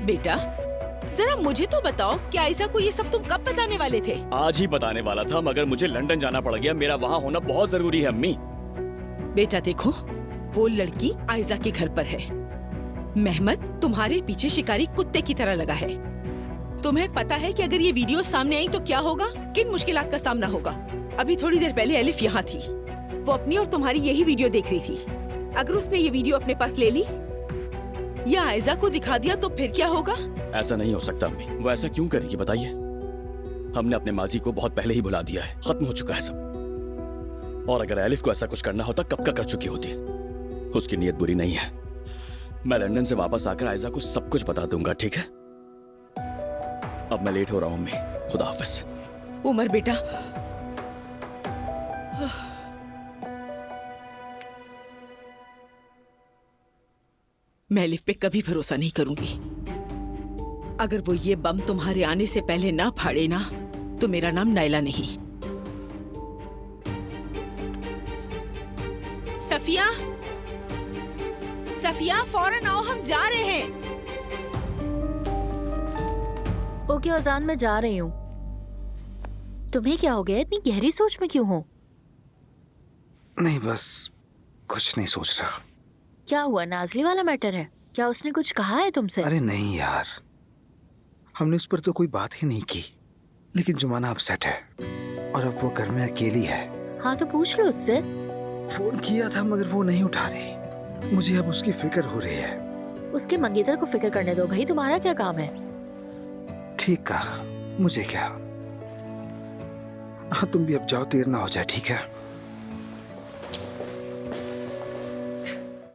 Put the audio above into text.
बेटा जरा मुझे तो बताओ कि आयशा को ये सब तुम कब बताने वाले थे? आज ही बताने वाला था, मगर मुझे लंदन जाना पड़ गया। मेरा वहाँ होना बहुत जरूरी है अम्मी। बेटा देखो, वो लड़की आयशा के घर पर है। मेहमद तुम्हारे पीछे शिकारी कुत्ते की तरह लगा है। तुम्हें पता है कि अगर ये वीडियो सामने आई तो क्या होगा, किन मुश्किलात का सामना होगा। अभी थोड़ी देर पहले एलिफ यहाँ थी, वो अपनी और तुम्हारी यही वीडियो देख रही थी। अगर उसने ये वीडियो अपने पास ले ली या आयशा को दिखा दिया तो फिर क्या होगा? ऐसा नहीं हो सकता अम्मी। वो ऐसा क्यों करेगी बताइए? हमने अपने माजी को बहुत पहले ही भुला दिया है, खत्म हो चुका है सब। और अगर एलिफ को ऐसा कुछ करना होता कब का कर चुकी होती। उसकी नीयत बुरी नहीं है। मैं लंदन से वापस आकर आयशा को सब कुछ बता दूंगा, ठीक है? अब मैं लेट हो रहा हूँ अम्मी, खुदा हाफिज। उमर बेटा, मैं एलिफ पे कभी भरोसा नहीं करूंगी। अगर वो ये बम तुम्हारे आने से पहले ना फाड़े ना तो मेरा नाम नायला नहीं। सफिया, सफिया फौरन आओ, हम जा रहे हैं। ओके अजान, मैं जा रही हूँ। तुम्हें क्या हो गया? इतनी गहरी सोच में क्यों हो? नहीं, बस कुछ नहीं सोच रहा। क्या हुआ? नाजली वाला मैटर है क्या? उसने कुछ कहा है तुमसे? अरे नहीं यार, हमने उस पर तो कोई बात ही नहीं की। लेकिन जुमाना अपसेट है और अब वो घर में अकेली है। हाँ तो पूछ लो उससे। फोन किया था मगर वो नहीं उठा रही। मुझे अब उसकी फिक्र हो रही है। उसके मंगेतर को फिक्र करने दो भाई, तुम्हारा क्या काम है? ठीक कहा, मुझे क्या। हाँ तुम भी अब जाओ, देर ना हो जाए, ठीक है?